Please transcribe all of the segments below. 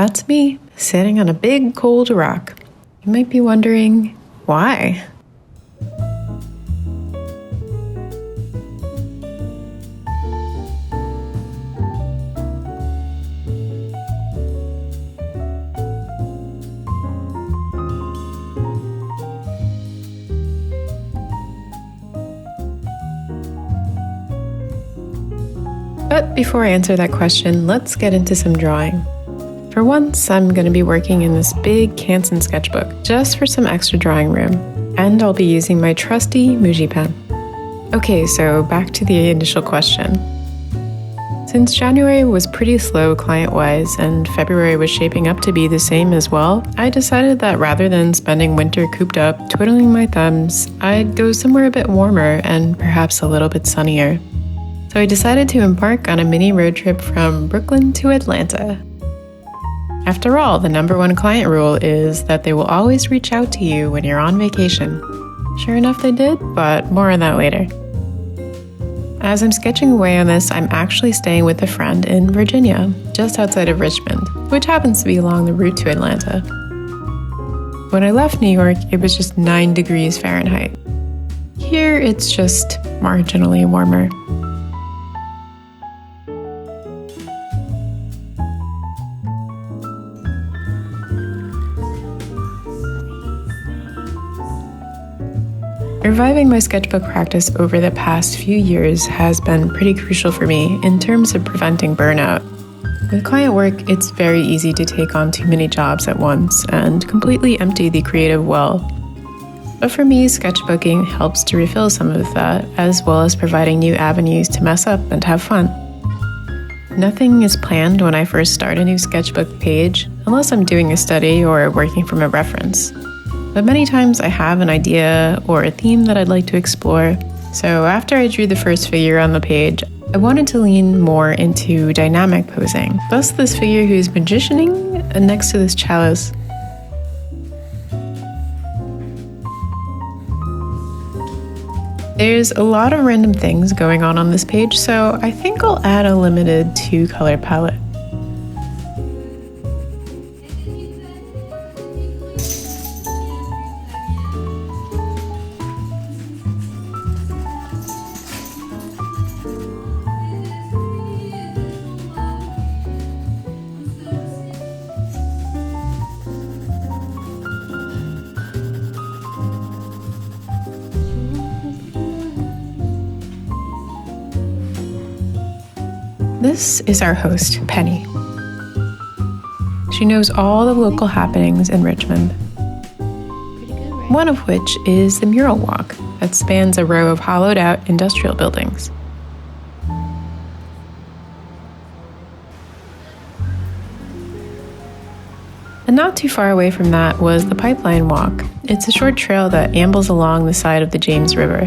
That's me, sitting on a big cold rock. You might be wondering, why? But before I answer that question, let's get into some drawing. For once, I'm going to be working in this big Canson sketchbook just for some extra drawing room, and I'll be using my trusty Muji pen. Okay, so back to the initial question. Since January was pretty slow client-wise and February was shaping up to be the same as well, I decided that rather than spending winter cooped up twiddling my thumbs, I'd go somewhere a bit warmer and perhaps a little bit sunnier. So I decided to embark on a mini road trip from Brooklyn to Atlanta. After all, the #1 client rule is that they will always reach out to you when you're on vacation. Sure enough, they did, but more on that later. As I'm sketching away on this, I'm actually staying with a friend in Virginia, just outside of Richmond, which happens to be along the route to Atlanta. When I left New York, it was just 9 degrees Fahrenheit. Here, it's just marginally warmer. Reviving my sketchbook practice over the past few years has been pretty crucial for me in terms of preventing burnout. With client work, it's very easy to take on too many jobs at once and completely empty the creative well. But for me, sketchbooking helps to refill some of that, as well as providing new avenues to mess up and have fun. Nothing is planned when I first start a new sketchbook page, unless I'm doing a study or working from a reference. But many times I have an idea or a theme that I'd like to explore. So after I drew the first figure on the page, I wanted to lean more into dynamic posing. Thus this figure who's magicianing next to this chalice. There's a lot of random things going on this page, so I think I'll add a limited 2-color palette. This is our host, Penny. She knows all the local happenings in Richmond. One of which is the Mural Walk that spans a row of hollowed-out industrial buildings. And not too far away from that was the Pipeline Walk. It's a short trail that ambles along the side of the James River.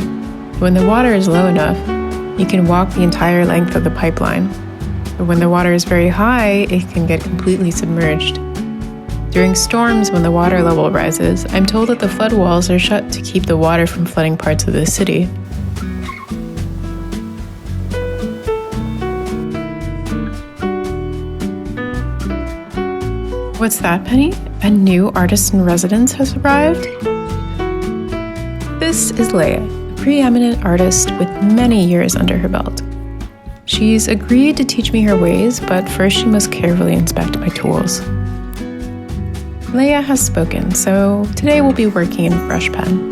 When the water is low enough, you can walk the entire length of the pipeline. But when the water is very high, it can get completely submerged. During storms, when the water level rises, I'm told that the flood walls are shut to keep the water from flooding parts of the city. What's that, Penny? A new artist in residence has arrived? This is Leia, a preeminent artist with many years under her belt. She's agreed to teach me her ways, but first she must carefully inspect my tools. Leia has spoken, so today we'll be working in brush pen.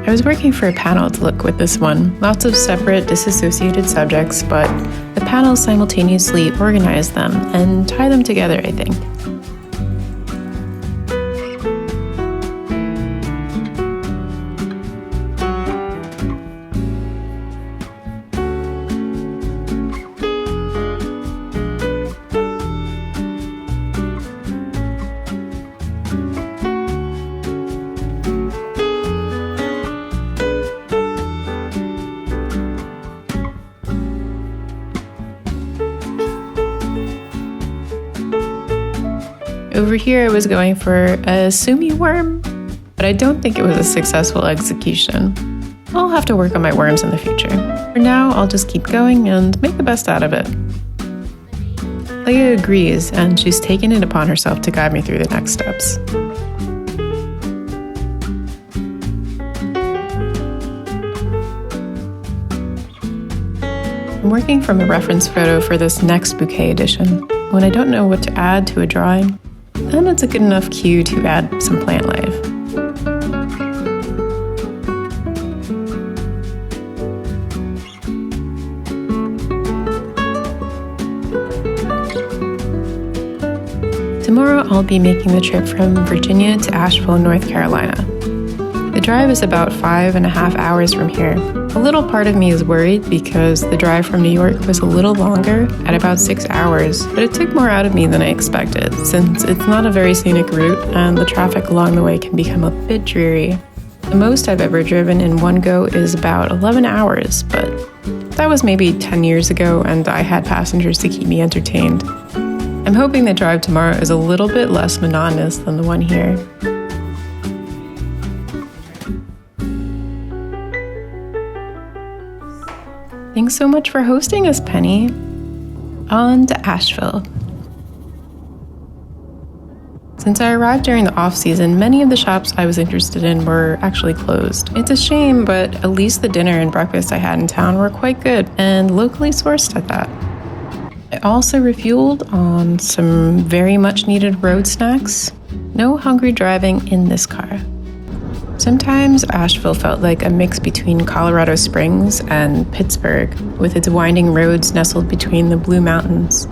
I was working for a panel to look with this one. Lots of separate, disassociated subjects, but the panels simultaneously organize them and tie them together, I think. Over here I was going for a sumi worm, but I don't think it was a successful execution. I'll have to work on my worms in the future. For now, I'll just keep going and make the best out of it. Leia agrees, and she's taken it upon herself to guide me through the next steps. I'm working from a reference photo for this next bouquet edition. When I don't know what to add to a drawing, then it's a good enough cue to add some plant life. Tomorrow I'll be making the trip from Virginia to Asheville, North Carolina. The drive is about 5.5 hours from here. A little part of me is worried because the drive from New York was a little longer at about 6 hours, but it took more out of me than I expected since it's not a very scenic route and the traffic along the way can become a bit dreary. The most I've ever driven in one go is about 11 hours, but that was maybe 10 years ago and I had passengers to keep me entertained. I'm hoping the drive tomorrow is a little bit less monotonous than the one here. Thanks so much for hosting us, Penny. On to Asheville. Since I arrived during the off-season, many of the shops I was interested in were actually closed. It's a shame, but at least the dinner and breakfast I had in town were quite good and locally sourced at that. I also refueled on some very much needed road snacks. No hungry driving in this car. Sometimes Asheville felt like a mix between Colorado Springs and Pittsburgh, with its winding roads nestled between the Blue Mountains.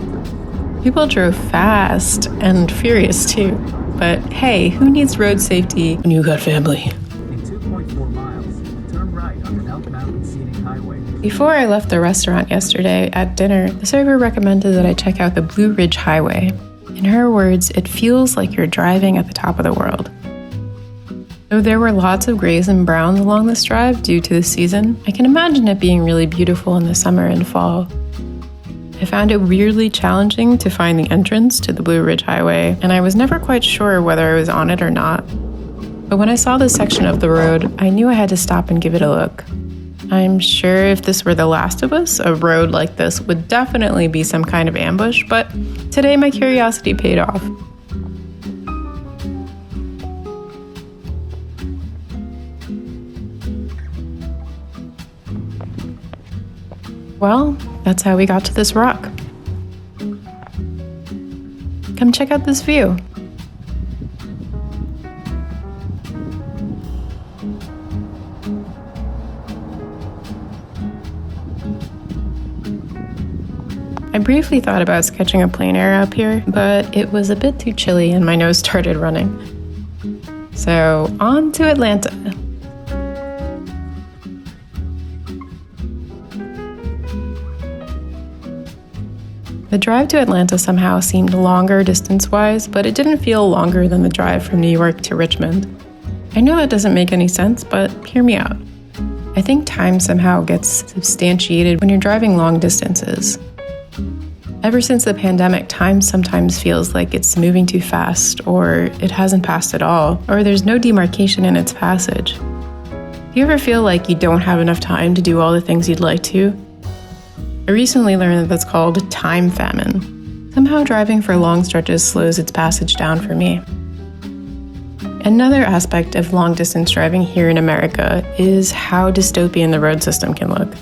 People drove fast and furious too, but hey, who needs road safety when you got family? In 2.4 miles, turn right on the Elk Mountain Scenic Highway. Before I left the restaurant yesterday at dinner, the server recommended that I check out the Blue Ridge Highway. In her words, it feels like you're driving at the top of the world. Though there were lots of grays and browns along this drive due to the season, I can imagine it being really beautiful in the summer and fall. I found it weirdly challenging to find the entrance to the Blue Ridge Highway, and I was never quite sure whether I was on it or not. But when I saw this section of the road, I knew I had to stop and give it a look. I'm sure if this were The Last of Us, a road like this would definitely be some kind of ambush, but today my curiosity paid off. Well, that's how we got to this rock. Come check out this view. I briefly thought about sketching a plein air up here, but it was a bit too chilly and my nose started running. So, on to Atlanta. The drive to Atlanta somehow seemed longer distance-wise, but it didn't feel longer than the drive from New York to Richmond. I know that doesn't make any sense, but hear me out. I think time somehow gets substantiated when you're driving long distances. Ever since the pandemic, time sometimes feels like it's moving too fast, or it hasn't passed at all, or there's no demarcation in its passage. Do you ever feel like you don't have enough time to do all the things you'd like to? I recently learned that that's called time famine. Somehow driving for long stretches slows its passage down for me. Another aspect of long-distance driving here in America is how dystopian the road system can look.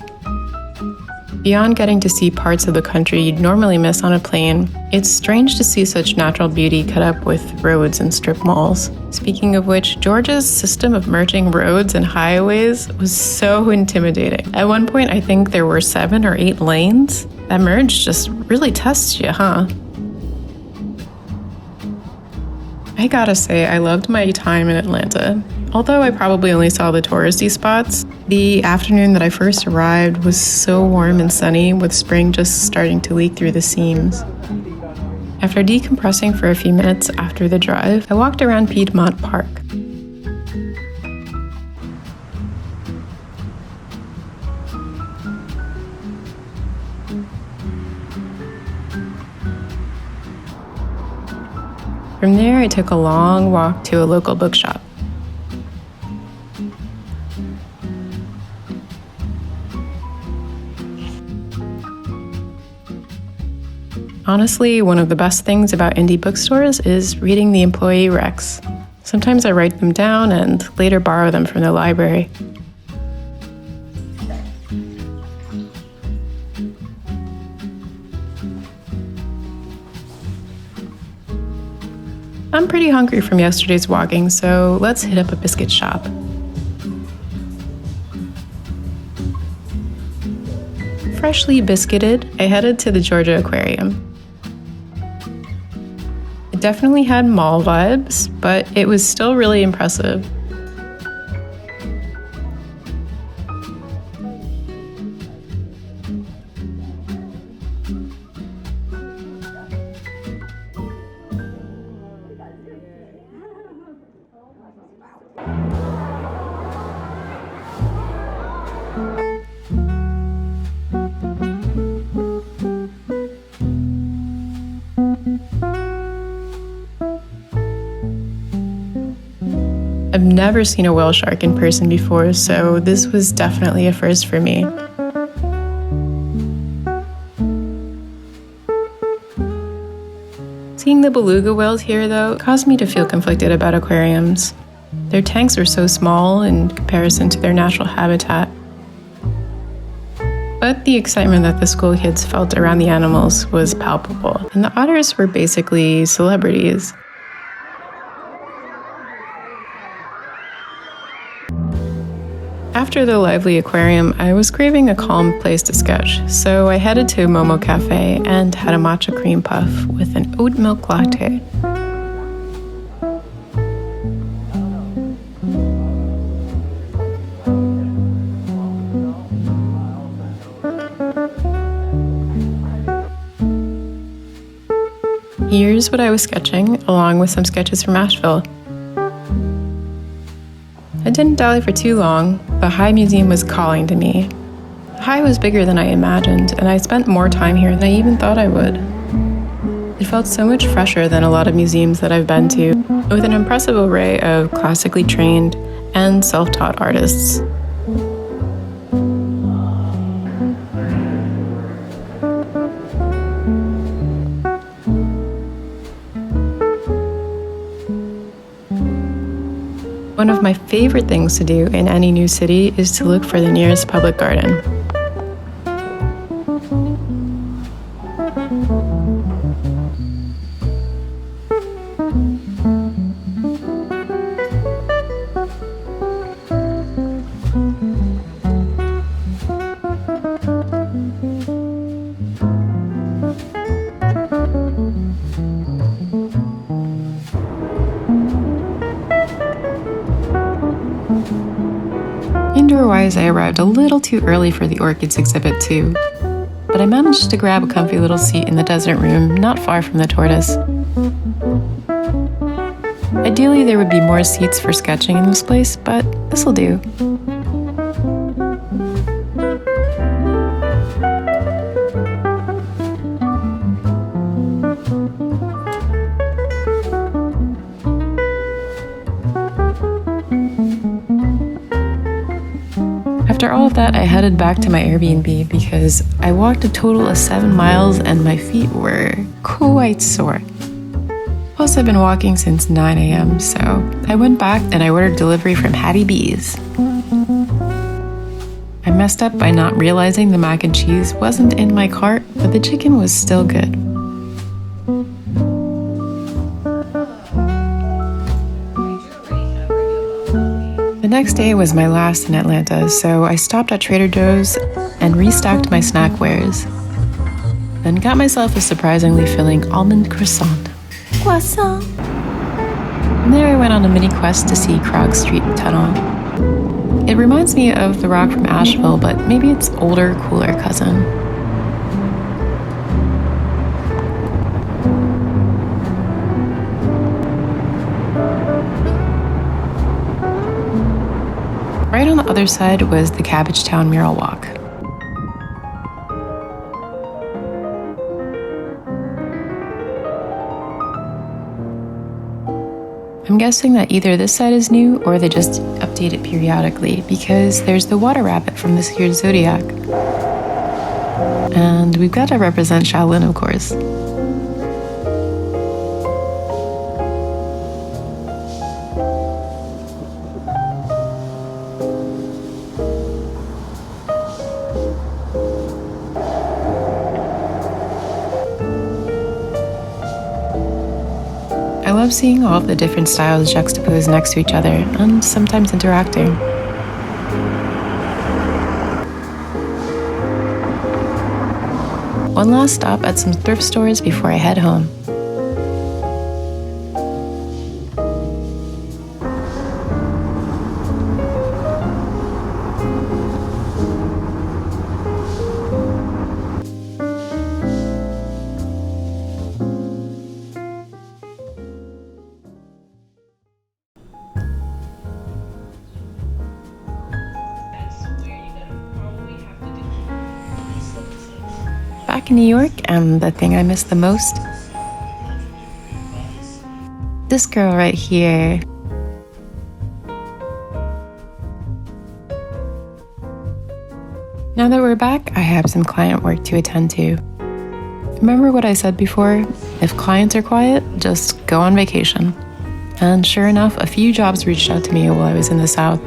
Beyond getting to see parts of the country you'd normally miss on a plane, it's strange to see such natural beauty cut up with roads and strip malls. Speaking of which, Georgia's system of merging roads and highways was so intimidating. At one point, I think there were 7 or 8 lanes. That merge just really tests you, huh? I gotta say, I loved my time in Atlanta. Although I probably only saw the touristy spots, the afternoon that I first arrived was so warm and sunny, with spring just starting to leak through the seams. After decompressing for a few minutes after the drive, I walked around Piedmont Park. From there, I took a long walk to a local bookshop. Honestly, one of the best things about indie bookstores is reading the employee recs. Sometimes I write them down and later borrow them from the library. I'm pretty hungry from yesterday's walking, so let's hit up a biscuit shop. Freshly biscuited, I headed to the Georgia Aquarium. It definitely had mall vibes, but it was still really impressive. I've never seen a whale shark in person before, so this was definitely a first for me. Seeing the beluga whales here, though, caused me to feel conflicted about aquariums. Their tanks are so small in comparison to their natural habitat. But the excitement that the school kids felt around the animals was palpable, and the otters were basically celebrities. After the lively aquarium, I was craving a calm place to sketch, so I headed to Momo Cafe and had a matcha cream puff with an oat milk latte. Here's what I was sketching, along with some sketches from Asheville. I didn't dally for too long. The High Museum was calling to me. The High was bigger than I imagined, and I spent more time here than I even thought I would. It felt so much fresher than a lot of museums that I've been to, with an impressive array of classically trained and self-taught artists. One of my favorite things to do in any new city is to look for the nearest public garden. Indoor-wise, I arrived a little too early for the orchids exhibit too, but I managed to grab a comfy little seat in the desert room not far from the tortoise. Ideally, there would be more seats for sketching in this place, but this'll do. After all of that, I headed back to my Airbnb because I walked a total of 7 miles and my feet were quite sore. Plus, I've been walking since 9 a.m., so I went back and I ordered delivery from Hattie B's. I messed up by not realizing the mac and cheese wasn't in my cart, but the chicken was still good. The next day was my last in Atlanta, so I stopped at Trader Joe's and restocked my snack wares. Then got myself a surprisingly filling almond croissant. And there I went on a mini quest to see Krog Street Tunnel. It reminds me of the rock from Asheville, but maybe its older, cooler cousin. Right on the other side was the Cabbagetown Mural Walk. I'm guessing that either this side is new or they just update it periodically because there's the water rabbit from this year's Zodiac. And we've got to represent Shaolin, of course. love seeing all of the different styles juxtaposed next to each other and sometimes interacting. One last stop at some thrift stores before I head home. Back in New York, and the thing I miss the most? This girl right here. Now that we're back, I have some client work to attend to. Remember what I said before? If clients are quiet, just go on vacation. And sure enough, a few jobs reached out to me while I was in the South.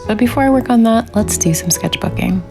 But before I work on that, let's do some sketchbooking.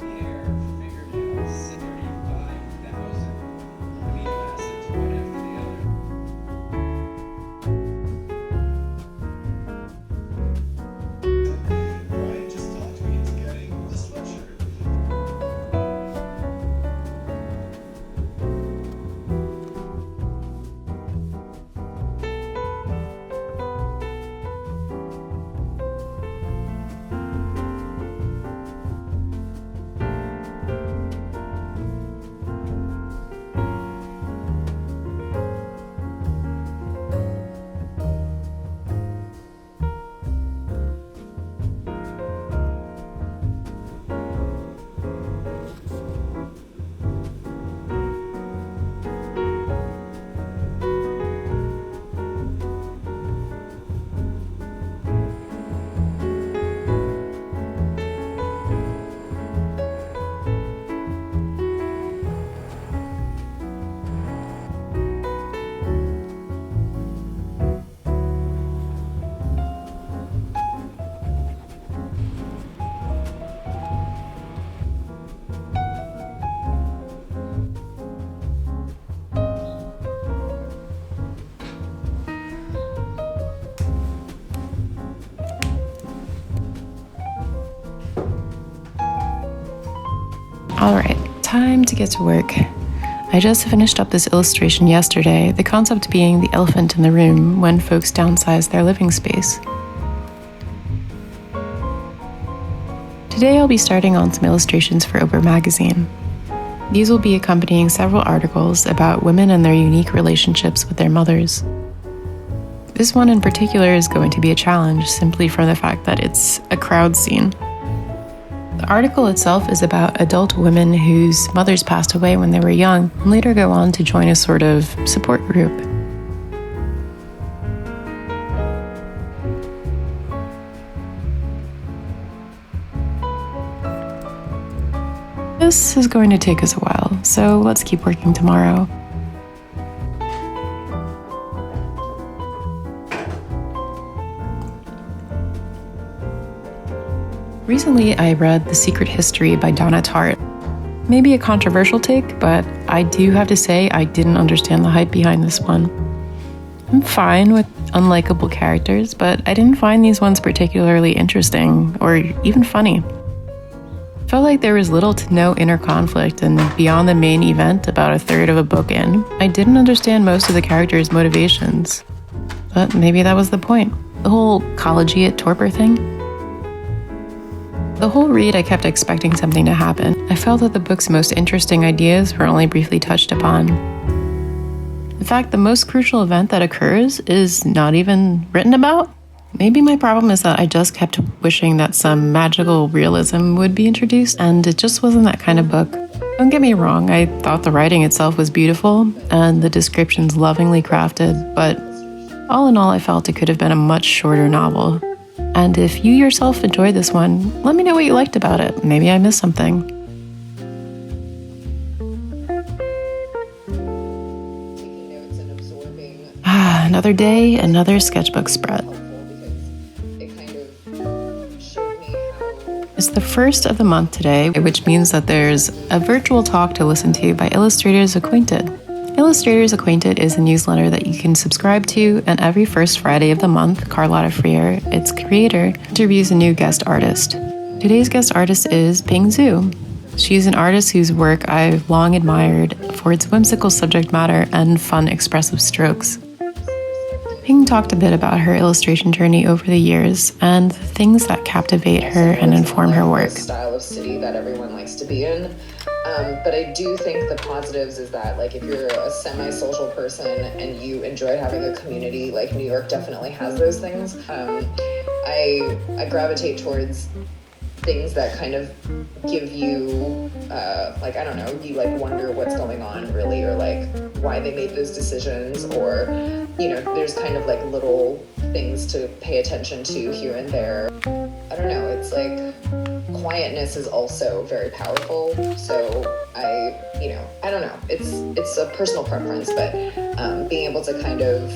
Alright, time to get to work. I just finished up this illustration yesterday, the concept being the elephant in the room when folks downsize their living space. Today I'll be starting on some illustrations for Oprah magazine. These will be accompanying several articles about women and their unique relationships with their mothers. This one in particular is going to be a challenge simply from the fact that it's a crowd scene. The article itself is about adult women whose mothers passed away when they were young and later go on to join a sort of support group. This is going to take us a while, so let's keep working tomorrow. Recently, I read The Secret History by Donna Tartt. Maybe a controversial take, but I do have to say I didn't understand the hype behind this one. I'm fine with unlikable characters, but I didn't find these ones particularly interesting or even funny. Felt like there was little to no inner conflict, and beyond the main event about a third of a book in, I didn't understand most of the characters' motivations. But maybe that was the point. The whole collegiate torpor thing. The whole read, I kept expecting something to happen. I felt that the book's most interesting ideas were only briefly touched upon. In fact, the most crucial event that occurs is not even written about. Maybe my problem is that I just kept wishing that some magical realism would be introduced, and it just wasn't that kind of book. Don't get me wrong, I thought the writing itself was beautiful, and the descriptions lovingly crafted, but all in all, I felt it could have been a much shorter novel. And if you yourself enjoyed this one, let me know what you liked about it. Maybe I missed something. Another day, another sketchbook spread. It's the first of the month today, which means that there's a virtual talk to listen to by illustrators acquainted. Illustrators Acquainted is a newsletter that you can subscribe to, and every first Friday of the month, Carlotta Freer, its creator, interviews a new guest artist. Today's guest artist is Ping Zhu. She's an artist whose work I've long admired for its whimsical subject matter and fun, expressive strokes. Ping talked a bit about her illustration journey over the years and the things that captivate her and inform her work. The style of city that everyone likes to be in. But I do think the positives is that, like, if you're a semi-social person and you enjoy having a community, like New York definitely has those things. I gravitate towards things that kind of give you, like, I don't know, you like wonder what's going on really, or like why they made those decisions, or, you know, there's kind of like little things to pay attention to here and there. I don't know, it's like quietness is also very powerful. So I don't know, it's a personal preference, but being able to kind of,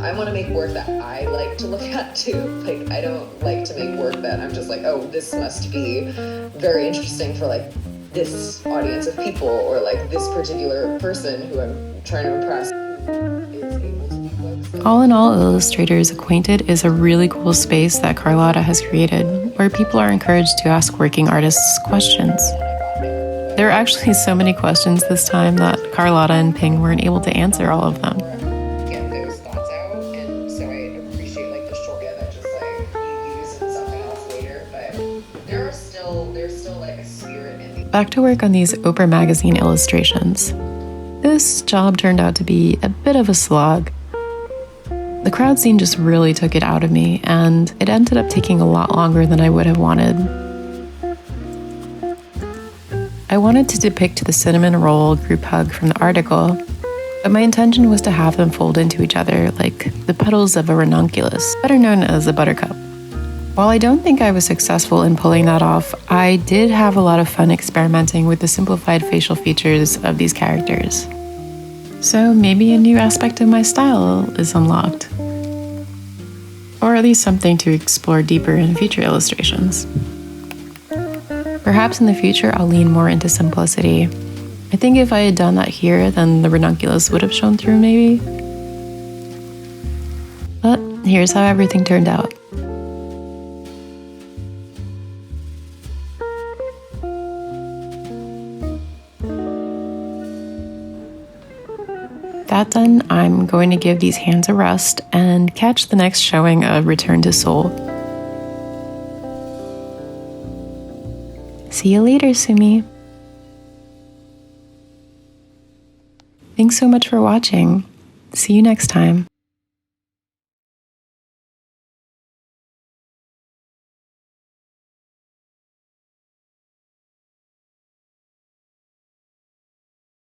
I want to make work that I like to look at too. Like, I don't like to make work that I'm just like, oh, this must be very interesting for like this audience of people, or like this particular person who I'm trying to impress. All in all, Illustrators Acquainted is a really cool space that Carlotta has created, where people are encouraged to ask working artists questions. There are actually so many questions this time that Carlotta and Ping weren't able to answer all of them. Get those thoughts out, and so I appreciate like the short that just like you use in something else later. But there's still like a spirit in the. Back to work on these Oprah magazine illustrations. This job turned out to be a bit of a slog. The crowd scene just really took it out of me, and it ended up taking a lot longer than I would have wanted. I wanted to depict the cinnamon roll group hug from the article, but my intention was to have them fold into each other like the petals of a ranunculus, better known as a buttercup. While I don't think I was successful in pulling that off, I did have a lot of fun experimenting with the simplified facial features of these characters. So maybe a new aspect of my style is unlocked. Or at least something to explore deeper in future illustrations. Perhaps in the future I'll lean more into simplicity. I think if I had done that here, then the ranunculus would have shown through maybe. But here's how everything turned out. That done, I'm going to give these hands a rest and catch the next showing of Return to Seoul. See you later, Sumi. Thanks so much for watching. See you next time.